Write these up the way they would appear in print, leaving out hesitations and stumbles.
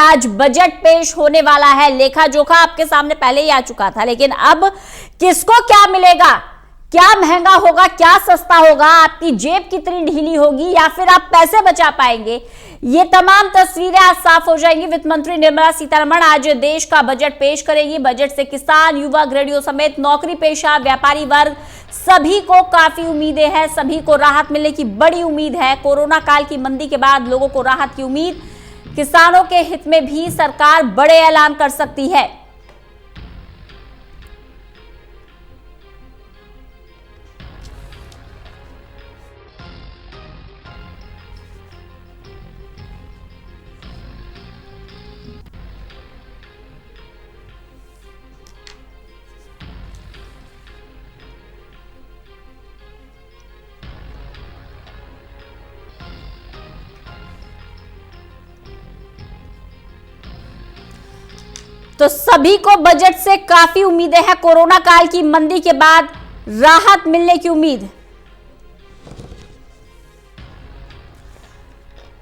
आज बजट पेश होने वाला है। लेखा जोखा आपके सामने पहले ही आ चुका था, लेकिन अब किसको क्या मिलेगा, क्या महंगा होगा, क्या सस्ता होगा, आपकी जेब कितनी ढीली होगी या फिर आप पैसे बचा पाएंगे, ये तमाम तस्वीरें आज साफ हो जाएंगी। वित्त मंत्री निर्मला सीतारमण आज देश का बजट पेश करेगी। बजट से किसान, युवा, गृहिणियों समेत नौकरी पेशा, व्यापारी वर्ग सभी को काफी उम्मीदें हैं, सभी को राहत मिलने की बड़ी उम्मीद है। कोरोना काल की मंदी के बाद लोगों को राहत की उम्मीद। किसानों के हित में भी सरकार बड़े ऐलान कर सकती है। तो सभी को बजट से काफी उम्मीदें हैं। कोरोना काल की मंदी के बाद राहत मिलने की उम्मीद।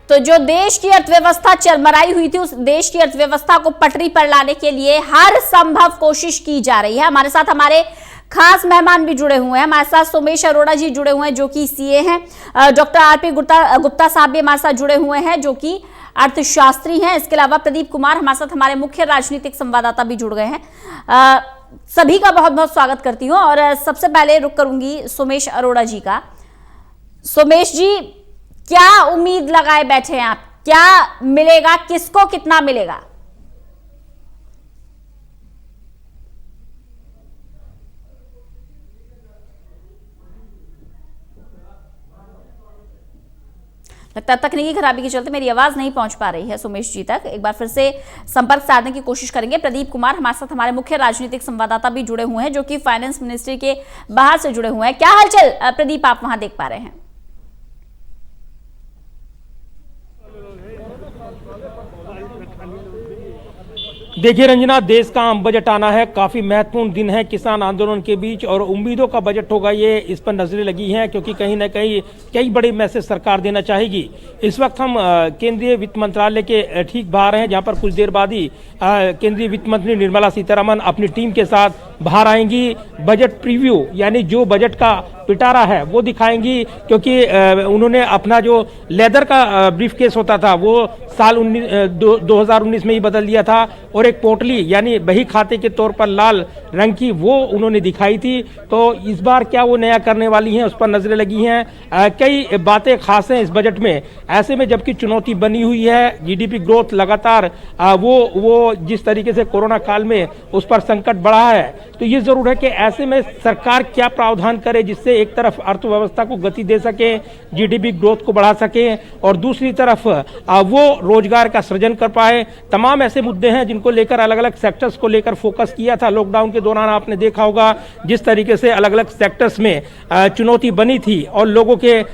तो जो देश की अर्थव्यवस्था चरमराई हुई थी, उस देश की अर्थव्यवस्था को पटरी पर लाने के लिए हर संभव कोशिश की जा रही है। हमारे साथ हमारे खास मेहमान भी जुड़े हुए हैं। हमारे साथ सोमेश अरोड़ा जी जुड़े हुए हैं जो कि सीए हैं। डॉक्टर आरपी गुप्ता साहब भी हमारे साथ जुड़े हुए हैं जो कि अर्थशास्त्री हैं। इसके अलावा प्रदीप कुमार हमारे साथ, हमारे मुख्य राजनीतिक संवाददाता भी जुड़ गए हैं। सभी का बहुत बहुत स्वागत करती हूँ और सबसे पहले रुक करूंगी सोमेश अरोड़ा जी का। सोमेश जी, क्या उम्मीद लगाए बैठे हैं आप, क्या मिलेगा, किसको कितना मिलेगा? लगता है तकनीकी खराबी के चलते मेरी आवाज नहीं पहुंच पा रही है सोमेश जी तक। एक बार फिर से संपर्क साधने की कोशिश करेंगे। प्रदीप कुमार हमारे साथ, हमारे मुख्य राजनीतिक संवाददाता भी जुड़े हुए हैं जो कि फाइनेंस मिनिस्ट्री के बाहर से जुड़े हुए हैं। क्या हालचाल प्रदीप, आप वहां देख पा रहे हैं? देखिए रंजना, देश का आम बजट आना है, काफी महत्वपूर्ण दिन है किसान आंदोलन के बीच और उम्मीदों का बजट होगा, ये इस पर नजरें लगी हैं क्योंकि कहीं ना कहीं कई बड़े मैसेज सरकार देना चाहेगी। इस वक्त हम केंद्रीय वित्त मंत्रालय के ठीक बाहर हैं जहां पर कुछ देर बाद ही केंद्रीय वित्त मंत्री निर्मला सीतारमण अपनी टीम के साथ बाहर आएंगी। बजट प्रीव्यू यानी जो बजट का पिटारा है वो दिखाएंगी क्योंकि उन्होंने अपना जो लेदर का ब्रीफकेस होता था वो साल 2019 में ही बदल दिया था और एक पोटली यानी बही खाते के तौर पर लाल रंग की वो उन्होंने दिखाई थी। तो इस बार क्या वो नया करने वाली हैं उस पर नजरें लगी हैं। कई बातें खास हैं इस बजट में। ऐसे में जबकि चुनौती बनी हुई है, जीडीपी ग्रोथ लगातार वो जिस तरीके से कोरोना काल में उस पर संकट बढ़ा है, तो ये जरूर है कि ऐसे में सरकार क्या प्रावधान करे जिससे एक तरफ अर्थव्यवस्था को गति दे सके, जीडीपी ग्रोथ को बढ़ा सके और दूसरी तरफ वो रोजगार का सृजन कर पाए। तमाम ऐसे मुद्दे हैं जिनको लेकर अलग अलग सेक्टर्स को लेकर फोकस किया था। लॉकडाउन के दौरान आपने देखा होगा जिस तरीके से अलग अलग सेक्टर्स में चुनौती बनी थी और लोगों के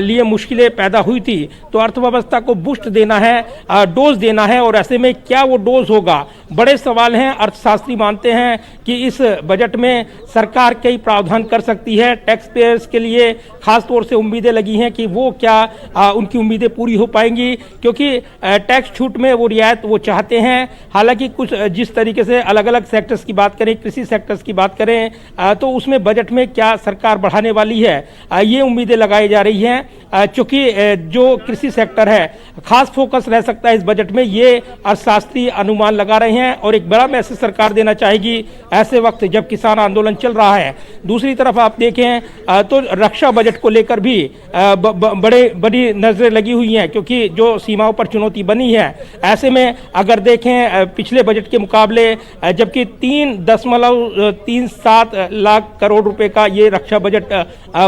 लिए मुश्किलें पैदा हुई थी, तो अर्थव्यवस्था को बूस्ट देना है, डोज देना है और ऐसे में क्या वो डोज होगा, बड़े सवाल हैं। अर्थशास्त्री मानते हैं कि इस बजट में सरकार कई प्रावधान कर सकती है। टैक्स पेयर्स के लिए खास तौर से उम्मीदें लगी हैं कि वो क्या उनकी उम्मीदें पूरी हो पाएंगी क्योंकि टैक्स छूट में वो रियायत वो चाहते हैं। हालांकि कुछ जिस तरीके से अलग अलग सेक्टर्स की बात करें, कृषि सेक्टर्स की बात करें, तो उसमें बजट में क्या सरकार बढ़ाने वाली है, ये उम्मीदें लगाई जा रही हैं। चूंकि जो कृषि सेक्टर है खास फोकस रह सकता है इस बजट में, ये अर्थशास्त्री अनुमान लगा रहे हैं और एक बड़ा मैसेज सरकार देना चाहेगी ऐसे वक्त जब किसान आंदोलन चल रहा है। दूसरी तरफ आप देखें तो रक्षा बजट को लेकर भी बड़ी नजरें लगी हुई हैं क्योंकि जो सीमाओं पर चुनौती बनी है। ऐसे में अगर देखें पिछले बजट के मुकाबले जबकि 3.37 लाख करोड़ रुपए का ये रक्षा बजट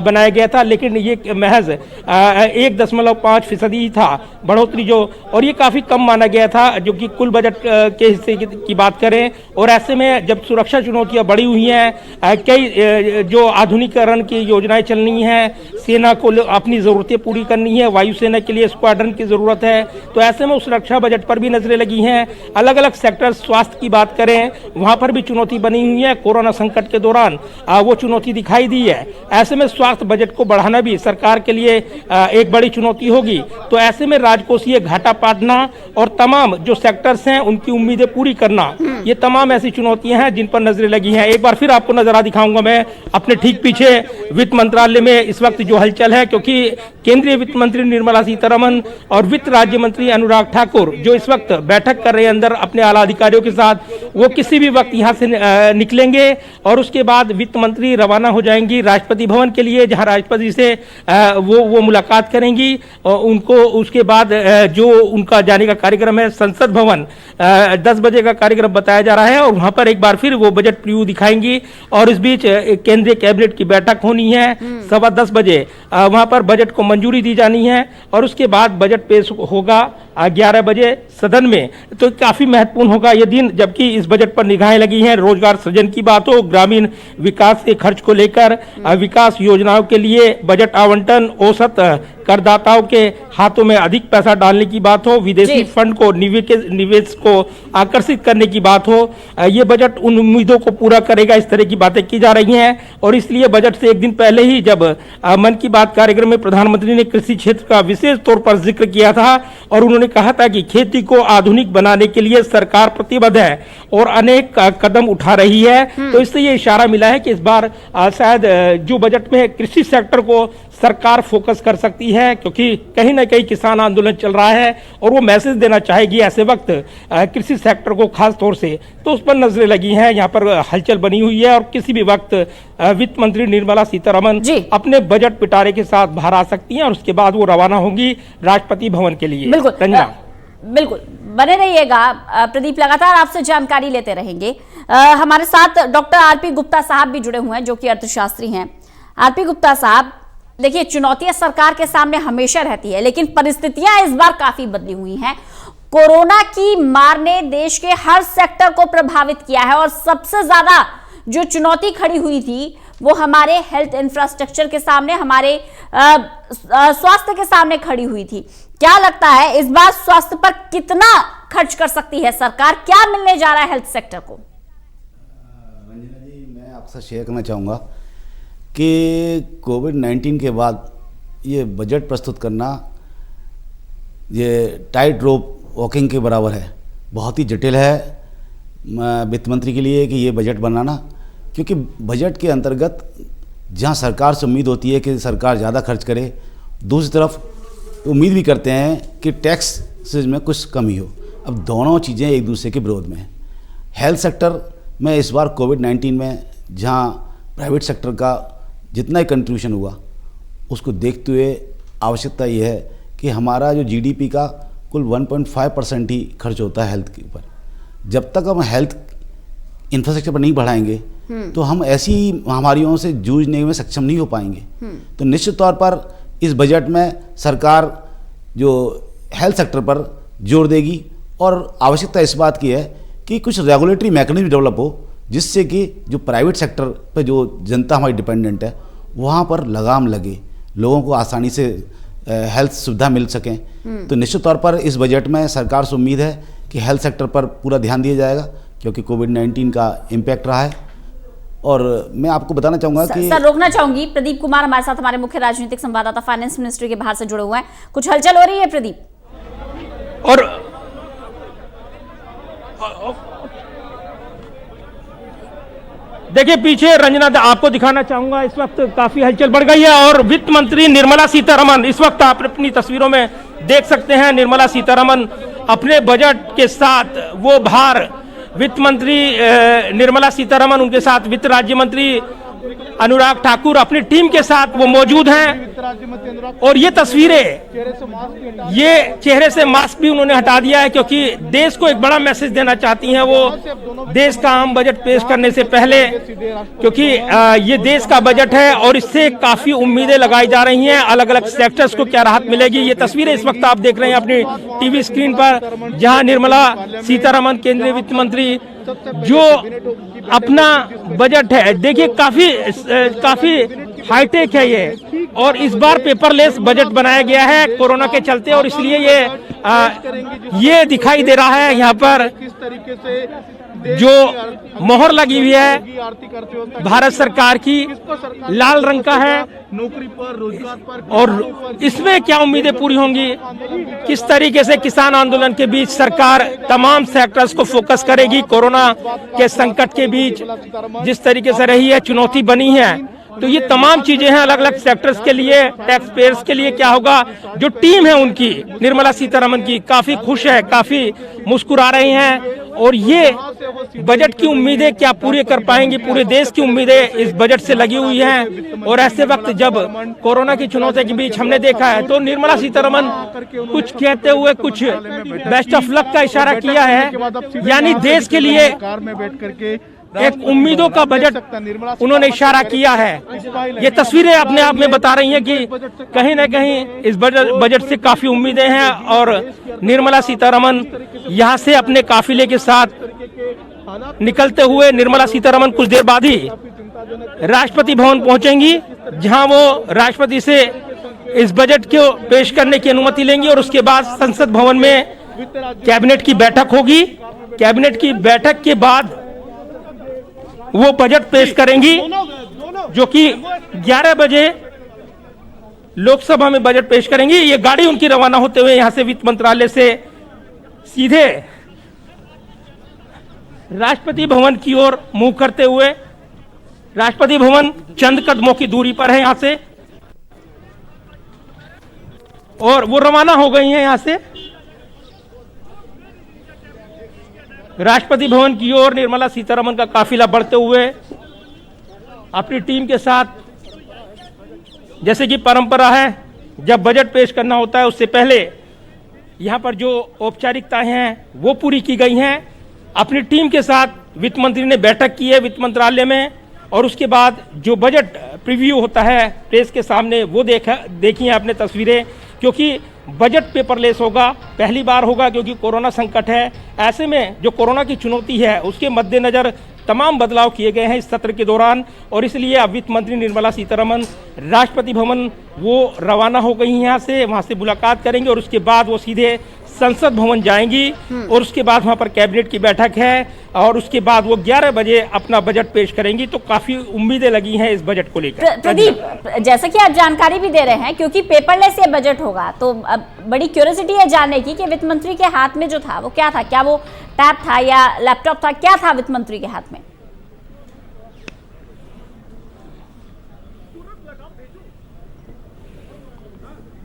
बनाया गया था, लेकिन ये महज 1.5% ही था बढ़ोतरी जो, और ये काफी कम माना गया था जो कि कुल बजट के हिस्से की बात करें, और ऐसे में जब सुरक्षा चुनौतियां बढ़ी हुई हैं, कई जो आधुनिकीकरण की योजनाएं चलनी हैं, सेना को अपनी ज़रूरतें पूरी करनी है, वायुसेना के लिए स्क्वाड्रन की ज़रूरत है, तो ऐसे में उस रक्षा बजट पर भी नजरें लगी हैं। अलग अलग सेक्टर, स्वास्थ्य की बात करें, वहाँ पर भी चुनौती बनी हुई है। कोरोना संकट के दौरान वो चुनौती दिखाई दी है। ऐसे में स्वास्थ्य बजट को बढ़ाना भी सरकार के लिए एक बड़ी चुनौती होगी। तो ऐसे में राजकोषीय घाटा पाटना और तमाम जो सेक्टर्स हैं उनकी उम्मीदें पूरी करना, ये तमाम ऐसी चुनौतियां हैं जिन पर नजरें लगी हैं। एक बार फिर आपको नजरा दिखाऊंगा मैं अपने ठीक पीछे वित्त मंत्रालय में इस वक्त जो हलचल है, क्योंकि केंद्रीय वित्त मंत्री निर्मला सीतारमण और वित्त राज्य मंत्री अनुराग ठाकुर जो इस वक्त बैठक कर रहे हैं अंदर अपने आला अधिकारियों के साथ, वो किसी भी वक्त यहाँ से निकलेंगे और उसके बाद वित्त मंत्री रवाना हो जाएंगी राष्ट्रपति भवन के लिए, जहाँ राष्ट्रपति से वो मुलाकात करेंगी। उनको उसके बाद जो उनका जाने का कार्यक्रम है संसद भवन, 10 बजे का कार्यक्रम बताया जा रहा है, और वहां पर एक बार फिर वो बजट प्रीव्यू दिखाएंगी। और इस बीच केंद्रीय कैबिनेट की बैठक होनी है 10:15 बजे, वहां पर बजट को मंजूरी दी जानी है और उसके बाद बजट पेश होगा 11 बजे सदन में। तो काफी महत्वपूर्ण होगा ये दिन, जबकि इस बजट पर निगाहें लगी हैं। रोजगार सृजन की बात हो, ग्रामीण विकास के खर्च को लेकर, विकास योजनाओं के लिए बजट आवंटन, औसत करदाताओं के हाथों में अधिक पैसा डालने की बात हो, विदेशी फंड को निवेश को आकर्षित करने की बात हो, ये बजट उन उम्मीदों को पूरा करेगा, इस तरह की बातें की जा रही हैं। और इसलिए बजट से एक दिन पहले ही जब मन की बात कार्यक्रम में प्रधानमंत्री ने कृषि क्षेत्र का विशेष तौर पर जिक्र किया था और उन्होंने कहा था कि खेती को आधुनिक बनाने के लिए सरकार प्रतिबद्ध है और अनेक कदम उठा रही है। तो इससे ये इशारा मिला है कि इस बार शायद जो बजट में कृषि सेक्टर को सरकार फोकस कर सकती है, क्योंकि कहीं ना कहीं किसान आंदोलन चल रहा है और वो मैसेज देना चाहेगी ऐसे वक्त कृषि सेक्टर को खास तौर से, तो उस पर नजरें लगी हैं। यहाँ पर हलचल बनी हुई है और किसी भी वक्त वित्त मंत्री निर्मला सीतारमण अपने बजट पिटारे के साथ बाहर आ सकती हैं और उसके बाद वो रवाना होंगी राष्ट्रपति भवन के लिए। बिल्कुल बने रहिएगा प्रदीप, लगातार आपसे जानकारी लेते रहेंगे। हमारे साथ डॉक्टर आरपी गुप्ता साहब भी जुड़े हुए हैं जो कि अर्थशास्त्री हैं। आरपी गुप्ता साहब, देखिए चुनौतियां सरकार के सामने हमेशा रहती है, लेकिन परिस्थितियां इस बार काफी बदली हुई हैं। कोरोना की मार ने देश के हर सेक्टर को प्रभावित किया है और सबसे ज्यादा जो चुनौती खड़ी हुई थी वो हमारे हेल्थ इंफ्रास्ट्रक्चर के सामने, हमारे स्वास्थ्य के सामने खड़ी हुई थी। क्या लगता है इस बार स्वास्थ्य पर कितना खर्च कर सकती है सरकार, क्या मिलने जा रहा है हेल्थ सेक्टर को? रंजना जी, मैं आपसे शेयर करना चाहूँगा कि कोविड-19 के बाद ये बजट प्रस्तुत करना ये टाइट रोप वॉकिंग के बराबर है। बहुत ही जटिल है वित्त मंत्री के लिए कि ये बजट बनाना, क्योंकि बजट के अंतर्गत जहाँ सरकार से उम्मीद होती है कि सरकार ज़्यादा खर्च करे, दूसरी तरफ उम्मीद भी करते हैं कि टैक्स में कुछ कमी हो। अब दोनों चीज़ें एक दूसरे के विरोध में हैं। हेल्थ सेक्टर में इस बार कोविड-19 में जहाँ प्राइवेट सेक्टर का जितना ही कंट्रीब्यूशन हुआ, उसको देखते हुए आवश्यकता ये है कि हमारा जो जीडीपी का कुल 1.5% ही खर्च होता है हेल्थ के ऊपर। जब तक हम हेल्थ इंफ्रास्ट्रक्चर पर नहीं बढ़ाएंगे तो हम ऐसी महामारियों से जूझने में सक्षम नहीं हो पाएंगे। तो निश्चित तौर पर इस बजट में सरकार जो हेल्थ सेक्टर पर जोर देगी और आवश्यकता इस बात की है कि कुछ रेगुलेटरी मैकेनिज्म डेवलप हो, जिससे कि जो प्राइवेट सेक्टर पर जो जनता हमारी डिपेंडेंट है वहाँ पर लगाम लगे, लोगों को आसानी से हेल्थ सुविधा मिल सकें। तो निश्चित तौर पर इस बजट में सरकार से उम्मीद है कि हेल्थ सेक्टर पर पूरा ध्यान दिया जाएगा, क्योंकि कोविड-19 का इम्पैक्ट रहा है। और मैं आपको बताना चाहूँगा कि सर रोकना चाहूंगी, प्रदीप कुमार हमारे साथ, हमारे मुख्य राजनीतिक संवाददाता फाइनेंस मिनिस्ट्री के बाहर से जुड़े हुए हैं। कुछ हलचल हो रही है प्रदीप? और देखिए पीछे रंजना, आपको दिखाना चाहूंगा इस वक्त काफी हलचल बढ़ गई है और वित्त मंत्री निर्मला सीतारमण इस वक्त आप अपनी तस्वीरों में देख सकते हैं। निर्मला सीतारमण अपने बजट के साथ वो भार, वित्त मंत्री निर्मला सीतारमण, उनके साथ वित्त राज्य मंत्री अनुराग ठाकुर अपनी टीम के साथ वो मौजूद हैं और ये तस्वीरें, ये चेहरे से मास्क भी उन्होंने हटा दिया है क्योंकि देश को एक बड़ा मैसेज देना चाहती हैं वो देश का आम बजट पेश करने से पहले, क्योंकि ये देश का बजट है और इससे काफी उम्मीदें लगाई जा रही हैं। अलग अलग सेक्टर्स को क्या राहत मिलेगी, ये तस्वीरें इस वक्त आप देख रहे हैं अपनी टीवी स्क्रीन पर, जहां निर्मला सीतारमण केंद्रीय वित्त मंत्री जो अपना बजट है, देखिए काफी हाईटेक है ये, और इस बार पेपरलेस बजट बनाया गया है कोरोना के चलते, और इसलिए ये दिखाई दे रहा है यहाँ पर जो मोहर लगी हुई है भारत सरकार की, लाल रंग का है, नौकरी पर, रोजगार पर, और इसमें क्या उम्मीदें पूरी होंगी, किस तरीके से किसान आंदोलन के बीच सरकार तमाम सेक्टर्स को फोकस करेगी, कोरोना के संकट के बीच जिस तरीके से रही है, चुनौती बनी है, तो ये तमाम चीजें हैं अलग अलग सेक्टर्स के लिए, टैक्स पेयर्स के लिए क्या होगा। जो टीम है उनकी, निर्मला सीतारमण की, काफी खुश है, काफी मुस्कुरा रही हैं, और ये बजट की उम्मीदें क्या पूरी कर पाएंगी, पूरे देश की उम्मीदें इस बजट से लगी हुई हैं। और ऐसे वक्त जब कोरोना की चुनौती के बीच हमने देखा है तो निर्मला सीतारमण कुछ कहते हुए कुछ बेस्ट ऑफ लक का इशारा किया है, यानी देश के लिए एक उम्मीदों का बजट उन्होंने इशारा किया है। ये तस्वीरें अपने आप में बता रही हैं कि कहीं न कहीं इस बजट से काफी उम्मीदें हैं, और निर्मला सीतारमण यहां से अपने काफिले के साथ निकलते हुए निर्मला सीतारमण कुछ देर बाद ही राष्ट्रपति भवन पहुंचेंगी, जहां वो राष्ट्रपति से इस बजट को पेश करने की अनुमति लेंगी, और उसके बाद संसद भवन में कैबिनेट की बैठक होगी। कैबिनेट की बैठक के बाद वो बजट पेश करेंगी, जो कि 11 बजे लोकसभा में बजट पेश करेंगी। ये गाड़ी उनकी रवाना होते हुए यहां से वित्त मंत्रालय से सीधे राष्ट्रपति भवन की ओर मुंह करते हुए, राष्ट्रपति भवन चंद कदमों की दूरी पर है यहां से, और वो रवाना हो गई हैं यहां से राष्ट्रपति भवन की ओर। निर्मला सीतारमण का काफिला बढ़ते हुए अपनी टीम के साथ, जैसे कि परंपरा है जब बजट पेश करना होता है उससे पहले यहां पर जो औपचारिकताएं हैं वो पूरी की गई हैं। अपनी टीम के साथ वित्त मंत्री ने बैठक की है वित्त मंत्रालय में, और उसके बाद जो बजट प्रीव्यू होता है प्रेस के सामने वो देखी हैं आपने तस्वीरें, क्योंकि बजट पेपरलेस होगा, पहली बार होगा क्योंकि कोरोना संकट है। ऐसे में जो कोरोना की चुनौती है उसके मद्देनजर तमाम बदलाव किए गए हैं इस सत्र के दौरान, और इसलिए अब वित्त मंत्री निर्मला सीतारमण राष्ट्रपति भवन वो रवाना हो गई हैं यहाँ से, वहाँ से मुलाकात करेंगे, और उसके बाद वो सीधे संसद भवन जाएंगी, और उसके बाद वहाँ पर कैबिनेट की बैठक है, और उसके बाद वो 11 बजे अपना बजट पेश करेंगी। तो काफी उम्मीदें लगी हैं इस बजट को लेकर। प्रदीप, जैसे कि आप जानकारी भी दे रहे हैं, क्योंकि पेपरलेस ये बजट होगा, तो अब बड़ी क्यूरियोसिटी है जानने की कि वित्त मंत्री के हाथ में जो था वो क्या था, क्या वो टैब था या लैपटॉप था, क्या था वित्त मंत्री के हाथ में?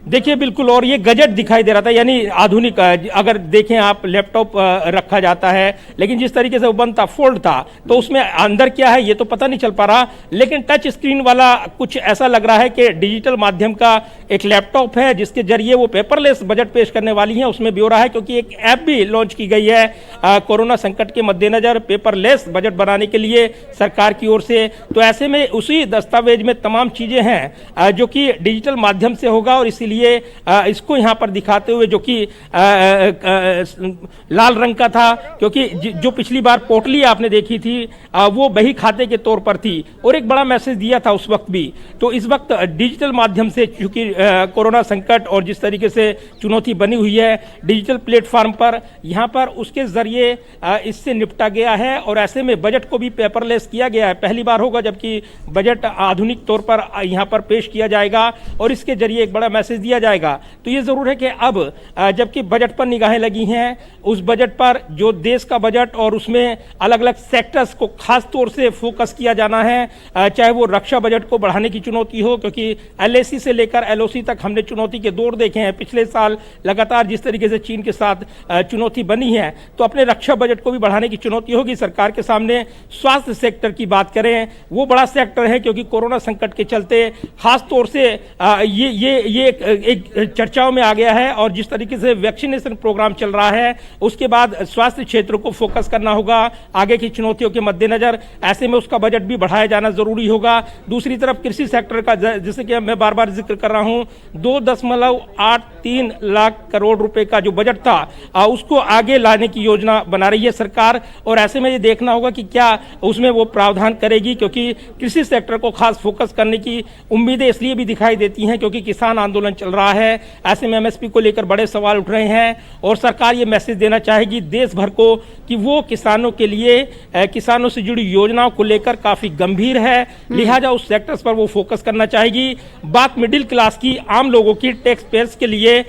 देखिए बिल्कुल, और ये गजट दिखाई दे रहा था, यानी आधुनिक, अगर देखें आप लैपटॉप रखा जाता है, लेकिन जिस तरीके से वो बंद था, फोल्ड था, तो उसमें अंदर क्या है ये तो पता नहीं चल पा रहा, लेकिन टच स्क्रीन वाला कुछ ऐसा लग रहा है कि डिजिटल माध्यम का एक लैपटॉप है जिसके जरिए वो पेपरलेस बजट पेश करने वाली हैं। उसमें ब्यौरा है क्योंकि एक ऐप भी लॉन्च की गई है कोरोना संकट के मद्देनजर पेपरलेस बजट बनाने के लिए सरकार की ओर से। तो ऐसे में उसी दस्तावेज में तमाम चीजें हैं जो कि डिजिटल माध्यम से होगा, और इसीलिए इसको यहाँ पर दिखाते हुए, जो कि लाल रंग का था, क्योंकि जो पिछली बार पोटली आपने देखी थी वो बही खाते के तौर पर थी, और एक बड़ा मैसेज दिया था उस वक्त भी। तो इस वक्त डिजिटल माध्यम से, चूंकि कोरोना संकट और जिस तरीके से चुनौती बनी हुई है, डिजिटल प्लेटफॉर्म पर यहाँ पर उसके जरिए इससे निपटा गया है, और ऐसे में बजट को भी पेपरलेस किया गया है। पहली बार होगा जबकि बजट आधुनिक तौर पर यहाँ पर पेश किया जाएगा, और इसके जरिए एक बड़ा मैसेज दिया जाएगा। तो ये जरूर है कि अब जबकि बजट पर निगाहें लगी हैं, उस बजट पर जो देश का बजट और उसमें अलग अलग सेक्टर्स को खास तौर से फोकस किया जाना है, चाहे वो रक्षा बजट को बढ़ाने की चुनौती हो, क्योंकि LAC से लेकर LOC पड़ोसी तक हमने चुनौती के दौर देखे हैं। पिछले साल लगातार जिस तरीके से चीन के साथ चुनौती बनी है, तो अपने रक्षा बजट को भी बढ़ाने की चुनौती होगी सरकार के सामने। स्वास्थ्य सेक्टर की बात करें, वो बड़ा सेक्टर है, क्योंकि कोरोना संकट के चलते खास तौर से ये एक चर्चाओं में आ गया है। और जिस तरीके से वैक्सीनेशन प्रोग्राम चल रहा है, उसके बाद स्वास्थ्य क्षेत्र को फोकस करना होगा आगे की चुनौतियों के मद्देनजर। ऐसे में उसका बजट भी बढ़ाया जाना जरूरी होगा। दूसरी तरफ कृषि सेक्टर का, जैसे कि मैं बार बार जिक्र कर रहा हूं, 2.83 लाख करोड़ रुपए का जो बजट था, उसको आगे लाने की योजना बना रही है सरकार। और ऐसे में ये देखना होगा कि क्या उसमें वो प्रावधान करेगी, क्योंकि कृषि सेक्टर को खास फोकस करने की उम्मीदें इसलिए भी दिखाई देती हैं क्योंकि किसान आंदोलन चल रहा है। ऐसे में एमएसपी को लेकर बड़े सवाल उठ रहे हैं और सरकार ये मैसेज देना चाहेगी देश भर को कि वो किसानों के लिए, किसानों से जुड़ी योजनाओं को लेकर काफी गंभीर है, लिहाजा उस सेक्टर्स पर वो फोकस करना चाहेगी। बात मिडिल क्लास की, आम लोगों की, टैक्स पेयर्स के लिए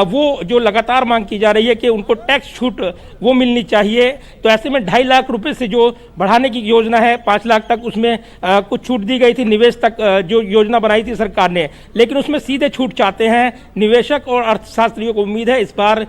वो जो लगातार मांग की जा रही है कि उनको टैक्स छूट वो मिलनी चाहिए। तो ऐसे में 2.5 लाख रुपए से जो बढ़ाने की योजना है 5 लाख तक, उसमें कुछ छूट दी गई थी निवेश तक, जो योजना बनाई थी सरकार ने, लेकिन उसमें सीधे छूट चाहते हैं निवेशक और अर्थशास्त्रियों को। उम्मीद है इस बार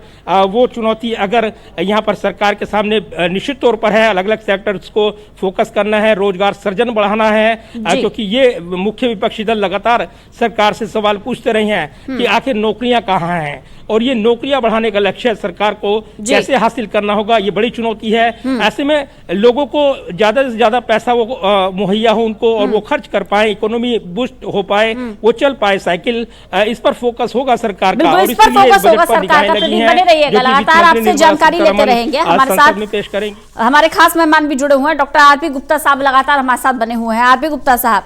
वो चुनौती अगर यहाँ पर सरकार के सामने निश्चित तौर पर है, अलग अलग सेक्टर्स को फोकस करना है, रोजगार सृजन बढ़ाना है, क्योंकि ये मुख्य विपक्षी दल लगातार सरकार से सवाल पूछते रहे हैं कि आखिर नौकरियां कहाँ हैं और ये नौकरियां बढ़ाने का लक्ष्य सरकार को कैसे हासिल करना होगा, ये बड़ी चुनौती है। ऐसे में लोगों को ज्यादा से ज्यादा पैसा वो मुहैया हो उनको और वो खर्च कर पाए, इकोनॉमी बूस्ट हो पाए, वो चल पाए साइकिल, इस पर फोकस होगा सरकार का। और इस पर फोकस होगा सरकार का। प्रदीप बने रहिएगा, लगातार आपसे जानकारी लेते रहेंगे। हमारे साथ में पेश करेंगे हमारे खास मेहमान भी जुड़े हुए हैं, डॉक्टर आरपी गुप्ता साहब लगातार हमारे साथ बने हुए हैं। आरपी गुप्ता साहब,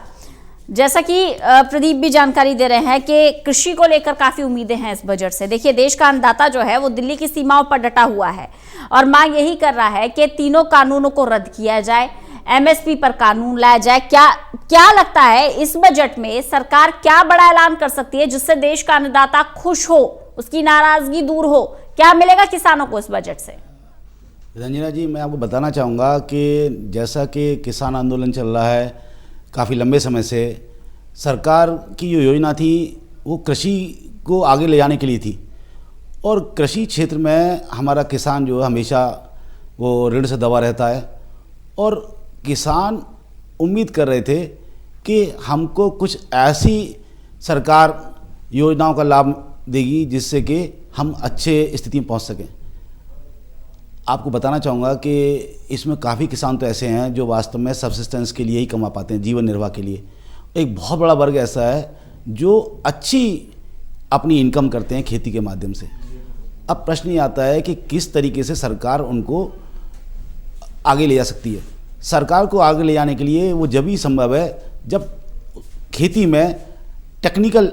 जैसा कि प्रदीप भी जानकारी दे रहे हैं कि कृषि को लेकर काफी उम्मीदें हैं इस बजट से। देखिए, देश का अन्नदाता जो है वो दिल्ली की सीमाओं पर डटा हुआ है और मांग यही कर रहा है कि तीनों कानूनों को रद्द किया जाए, एमएसपी पर कानून लाया जाए। क्या लगता है इस बजट में सरकार क्या बड़ा ऐलान कर सकती है जिससे देश का अन्नदाता खुश हो, उसकी नाराजगी दूर हो? क्या मिलेगा किसानों को इस बजट से? रंजना जी, मैं आपको बताना चाहूँगा कि जैसा कि किसान आंदोलन चल रहा है काफ़ी लंबे समय से, सरकार की जो योजना थी वो कृषि को आगे ले जाने के लिए थी। और कृषि क्षेत्र में हमारा किसान जो है हमेशा वो ऋण से दबा रहता है और किसान उम्मीद कर रहे थे कि हमको कुछ ऐसी सरकार योजनाओं का लाभ देगी जिससे कि हम अच्छे स्थिति में पहुंच सकें। आपको बताना चाहूँगा कि इसमें काफ़ी किसान तो ऐसे हैं जो वास्तव में सब्सिस्टेंस के लिए ही कमा पाते हैं, जीवन निर्वाह के लिए। एक बहुत बड़ा वर्ग ऐसा है जो अच्छी अपनी इनकम करते हैं खेती के माध्यम से। अब प्रश्न ये आता है कि किस तरीके से सरकार उनको आगे ले जा सकती है। सरकार को आगे ले जाने के लिए वो जब ही संभव है जब खेती में टेक्निकल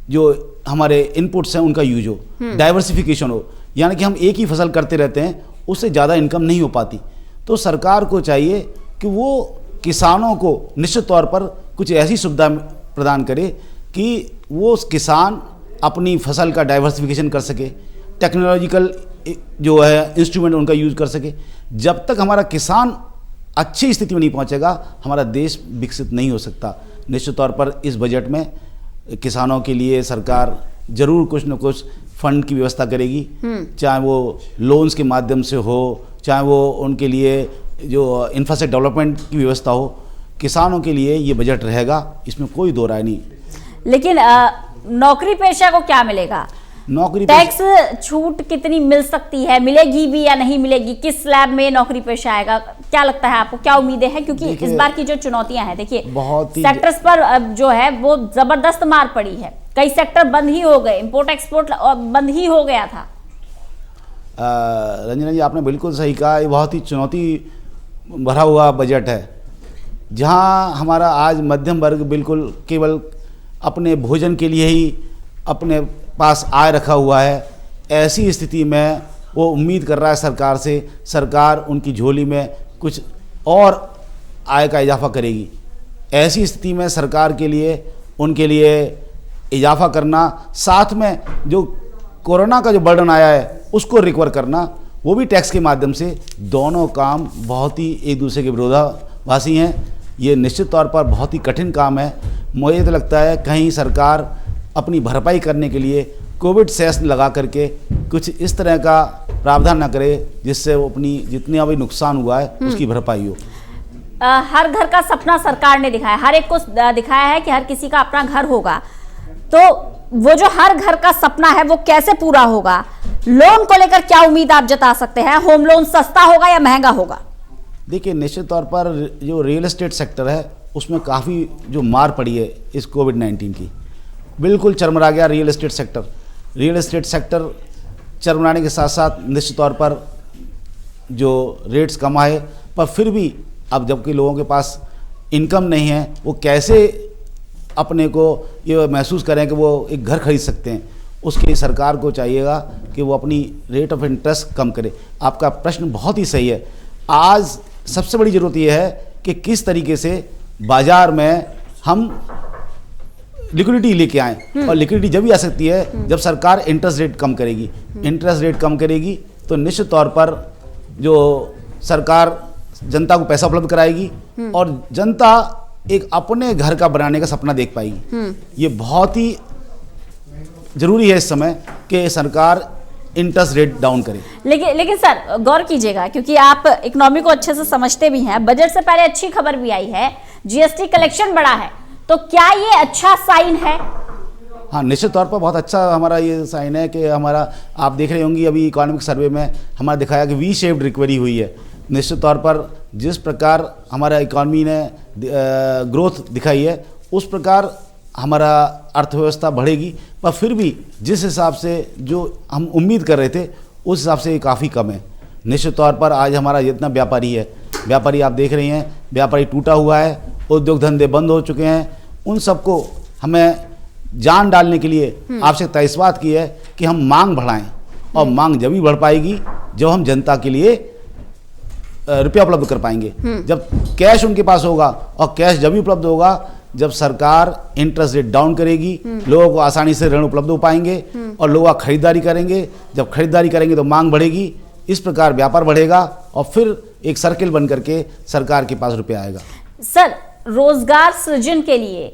जो हमारे इनपुट्स हैं उनका यूज हो, डाइवर्सिफिकेशन हो, यानी कि हम एक ही फसल करते रहते हैं, उससे ज़्यादा इनकम नहीं हो पाती। तो सरकार को चाहिए कि वो किसानों को निश्चित तौर पर कुछ ऐसी सुविधा प्रदान करे कि वो किसान अपनी फसल का डाइवर्सिफिकेशन कर सके, टेक्नोलॉजिकल जो है इंस्ट्रूमेंट उनका यूज़ कर सके। जब तक हमारा किसान अच्छी स्थिति में नहीं पहुंचेगा, हमारा देश विकसित नहीं हो सकता। निश्चित तौर पर इस बजट में किसानों के लिए सरकार जरूर कुछ न कुछ फंड की व्यवस्था करेगी, चाहे वो लोन्स के माध्यम से हो, चाहे वो उनके लिए जो इंफ्रास्ट्रक्चर डेवलपमेंट की व्यवस्था हो। किसानों के लिए ये बजट रहेगा, इसमें कोई दो राय नहीं। लेकिन नौकरी पेशा को क्या मिलेगा? नौकरी टैक्स छूट कितनी मिल सकती है, मिलेगी भी या नहीं मिलेगी? किस स्लैब में नौकरी पेशा आएगा? क्या लगता है आपको, क्या उम्मीदें हैं? क्योंकि इस बार की जो चुनौतियां हैं, देखिए सेक्टर्स पर जो है वो जबरदस्त मार पड़ी है। कई सेक्टर बंद ही हो गए, इंपोर्ट एक्सपोर्ट बंद ही हो गया था। रंजना जी, आपने बिल्कुल सही कहा। ये बहुत ही चुनौती भरा हुआ बजट है, जहां हमारा आज मध्यम वर्ग बिल्कुल केवल अपने भोजन के लिए ही अपने पास आय रखा हुआ है। ऐसी स्थिति में वो उम्मीद कर रहा है सरकार से, सरकार उनकी झोली में कुछ और आय का इजाफा करेगी। ऐसी स्थिति में सरकार के लिए उनके लिए इजाफा करना, साथ में जो कोरोना का जो बर्डन आया है उसको रिकवर करना, वो भी टैक्स के माध्यम से, दोनों काम बहुत ही एक दूसरे के विरोधाभासी हैं। ये निश्चित तौर पर बहुत ही कठिन काम है। मुझे तो लगता है कहीं सरकार अपनी भरपाई करने के लिए कोविड सेस लगा करके कुछ इस तरह का प्रावधान न करे जिससे वो अपनी जितना भी नुकसान हुआ है उसकी भरपाई हो। हर घर का सपना सरकार ने दिखाया, हर एक को दिखाया है कि हर किसी का अपना घर होगा, तो वो जो हर घर का सपना है वो कैसे पूरा होगा? लोन को लेकर क्या उम्मीद आप जता सकते हैं? होम लोन सस्ता होगा या महंगा होगा? देखिए, निश्चित तौर पर जो रियल एस्टेट सेक्टर है उसमें काफ़ी जो मार पड़ी है इस कोविड-19 की, बिल्कुल चरमरा गया real estate sector. Real estate sector चरमराने के साथ साथ निश्चित तौर पर जो रेट्स कम आए, पर फिर भी अब जबकि लोगों के पास इनकम नहीं है, वो कैसे अपने को ये महसूस करें कि वो एक घर खरीद सकते हैं। उसके लिए सरकार को चाहिएगा कि वो अपनी रेट ऑफ इंटरेस्ट कम करे। आपका प्रश्न बहुत ही सही है। आज सबसे बड़ी ज़रूरत ये है कि किस तरीके से बाज़ार में हम लिक्विडिटी लेके आएँ, और लिक्विडिटी जब भी आ सकती है जब सरकार इंटरेस्ट रेट कम करेगी। इंटरेस्ट रेट कम करेगी तो निश्चित तौर पर जो सरकार जनता को पैसा उपलब्ध कराएगी और जनता एक अपने घर का बनाने का सपना देख पाएगी। ये बहुत ही जरूरी है इस समय कि सरकार इंटरेस्ट रेट डाउन करे। लेकिन सर गौर कीजिएगा, क्योंकि आप इकोनॉमी को अच्छे से समझते भी हैं, बजट से पहले अच्छी खबर भी आई है, जीएसटी कलेक्शन बढ़ा है, तो क्या ये अच्छा साइन है? हाँ, निश्चित तौर पर बहुत अच्छा हमारा ये साइन है कि हमारा, आप देख रहे होंगे अभी इकोनॉमिक सर्वे में हमारा दिखाया कि वी शेप्ड रिकवरी हुई है। निश्चित तौर पर जिस प्रकार हमारा इकॉनमी ने ग्रोथ दिखाई है उस प्रकार हमारा अर्थव्यवस्था बढ़ेगी, पर फिर भी जिस हिसाब से जो हम उम्मीद कर रहे थे उस हिसाब से ये काफ़ी कम है। निश्चित तौर पर आज हमारा जितना व्यापारी है, व्यापारी आप देख रहे हैं, व्यापारी टूटा हुआ है, उद्योग धंधे बंद हो चुके हैं। उन सबको हमें जान डालने के लिए आवश्यकता इस बात की है कि हम मांग बढ़ाएं, और मांग जब भी बढ़ पाएगी जब हम जनता के लिए रुपया उपलब्ध कर पाएंगे। जब कैश उनके पास होगा, और कैश जब भी उपलब्ध होगा जब सरकार इंटरेस्ट रेट डाउन करेगी, लोगों को आसानी से ऋण उपलब्ध हो पाएंगे और लोग खरीदारी करेंगे। जब खरीदारी करेंगे तो मांग बढ़ेगी, इस प्रकार व्यापार बढ़ेगा और फिर एक सर्किल बन करके सरकार के पास रुपया आएगा। सर, रोजगार सृजन के लिए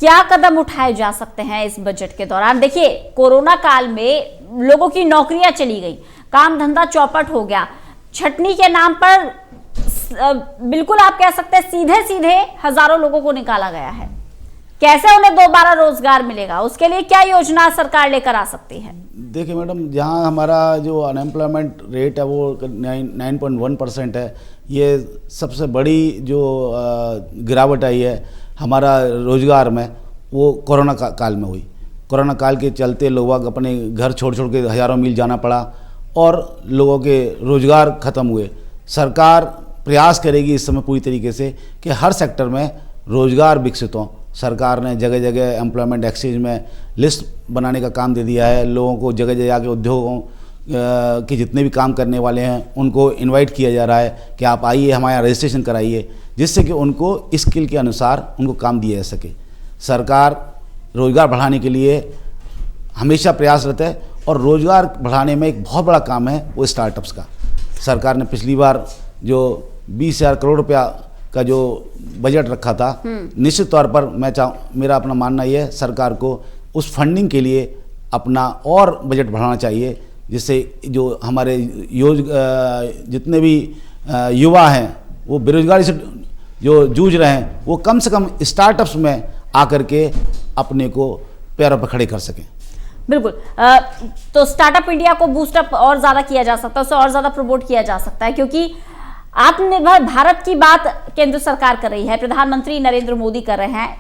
क्या कदम उठाए जा सकते हैं इस बजट के दौरान? देखिए, कोरोना काल में लोगों की नौकरियां चली गई, काम धंधा चौपट हो गया, छटनी के नाम पर बिल्कुल आप कह सकते हैं सीधे सीधे हजारों लोगों को निकाला गया है। कैसे उन्हें दोबारा रोजगार मिलेगा? उसके लिए क्या योजना सरकार लेकर आ सकती है? देखिए मैडम, जहां हमारा जो अनएम्प्लॉयमेंट रेट है वो 9.1% है, ये सबसे बड़ी जो गिरावट आई है हमारा रोजगार में वो कोरोना काल में हुई। कोरोना काल के चलते लोग अपने घर छोड़ छोड़ के हज़ारों मील जाना पड़ा और लोगों के रोज़गार ख़त्म हुए। सरकार प्रयास करेगी इस समय पूरी तरीके से कि हर सेक्टर में रोज़गार विकसित हों। सरकार ने जगह जगह एम्प्लॉयमेंट एक्सचेंज में लिस्ट बनाने का काम दे दिया है। लोगों को जगह जगह के उद्योगों के जितने भी काम करने वाले हैं उनको इनवाइट किया जा रहा है कि आप आइए, हमारे यहाँ रजिस्ट्रेशन कराइए, जिससे कि उनको स्किल के अनुसार उनको काम दिया जा सके। सरकार रोज़गार बढ़ाने के लिए हमेशा प्रयासरत है, और रोज़गार बढ़ाने में एक बहुत बड़ा काम है वो स्टार्टअप्स का। सरकार ने पिछली बार जो 20,000 करोड़ रुपया का जो बजट रखा था, निश्चित तौर पर मेरा अपना मानना ये है सरकार को उस फंडिंग के लिए अपना और बजट बढ़ाना चाहिए, जिससे जो हमारे जितने भी युवा हैं वो बेरोजगारी से जो जूझ रहे हैं वो कम से कम स्टार्टअप्स में आकर के अपने को पैरों पर खड़े कर सकें। बिल्कुल। तो स्टार्टअप इंडिया को बूस्टअप और ज्यादा किया जा सकता है, उसे और ज्यादा प्रमोट किया जा सकता है, क्योंकि आत्मनिर्भर भारत की बात केंद्र सरकार कर रही है, प्रधानमंत्री नरेंद्र मोदी कर रहे हैं।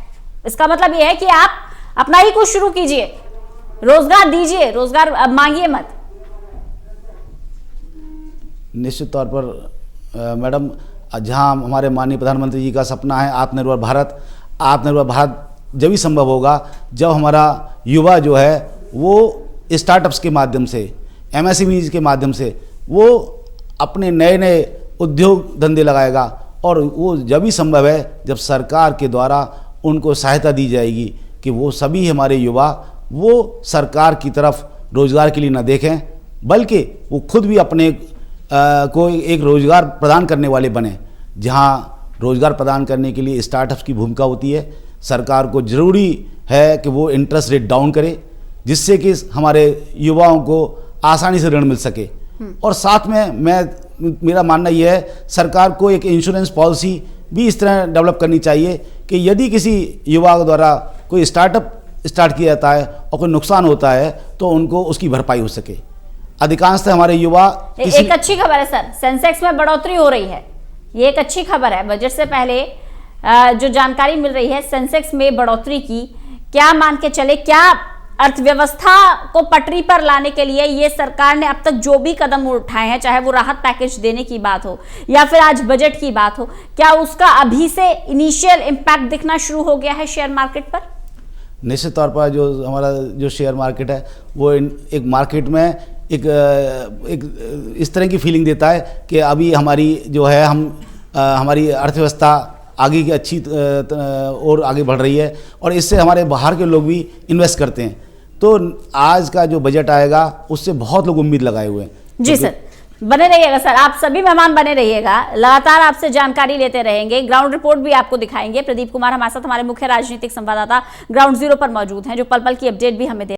इसका मतलब यह है कि आप अपना ही कुछ शुरू कीजिए, रोजगार दीजिए, रोजगार मांगिए मत। निश्चित तौर पर मैडम, जहां हमारे माननीय प्रधानमंत्री जी का सपना है आत्मनिर्भर भारत, आत्मनिर्भर भारत जब भी संभव होगा जब हमारा युवा जो है वो स्टार्टअप्स के माध्यम से, एमएसएमईज के माध्यम से वो अपने नए नए उद्योग धंधे लगाएगा, और वो जब भी संभव है जब सरकार के द्वारा उनको सहायता दी जाएगी कि वो सभी हमारे युवा वो सरकार की तरफ रोज़गार के लिए न देखें, बल्कि वो खुद भी अपने को एक रोज़गार प्रदान करने वाले बने। जहां रोज़गार प्रदान करने के लिए स्टार्टअप्स की भूमिका होती है, सरकार को ज़रूरी है कि वो इंटरेस्ट रेट डाउन करे, जिससे कि हमारे युवाओं को आसानी से ऋण मिल सके। और साथ में मेरा मानना यह है, सरकार को एक इंश्योरेंस पॉलिसी भी इस तरह डेवलप करनी चाहिए कि यदि किसी युवा द्वारा कोई स्टार्टअप स्टार्ट किया जाता है और कोई नुकसान होता है तो उनको उसकी भरपाई हो सके। अधिकांशतः हमारे युवा एक अच्छी खबर है सर, सेंसेक्स में बढ़ोतरी हो रही है, ये एक अच्छी खबर है। बजट से पहले जो जानकारी मिल रही है सेंसेक्स में बढ़ोतरी की, क्या मान के चले, क्या अर्थव्यवस्था को पटरी पर लाने के लिए ये सरकार ने अब तक जो भी कदम उठाए हैं, चाहे वो राहत पैकेज देने की बात हो या फिर आज बजट की बात हो, क्या उसका अभी से इनिशियल इम्पैक्ट दिखना शुरू हो गया है शेयर मार्केट पर? निश्चित तौर पर जो हमारा जो शेयर मार्केट है वो एक मार्केट में एक इस तरह की फीलिंग देता है कि अभी हमारी जो है हमारी अर्थव्यवस्था आगे की अच्छी और आगे बढ़ रही है और इससे हमारे बाहर के लोग भी इन्वेस्ट करते हैं। तो आज का जो बजट आएगा उससे बहुत लोग उम्मीद लगाए हुए हैं। जी सर, बने रहिएगा सर, आप सभी मेहमान बने रहिएगा, लगातार आपसे जानकारी लेते रहेंगे, ग्राउंड रिपोर्ट भी आपको दिखाएंगे। प्रदीप कुमार हमारे साथ, हमारे मुख्य राजनीतिक संवाददाता ग्राउंड जीरो पर मौजूद हैं, जो पल पल की अपडेट भी हमें दे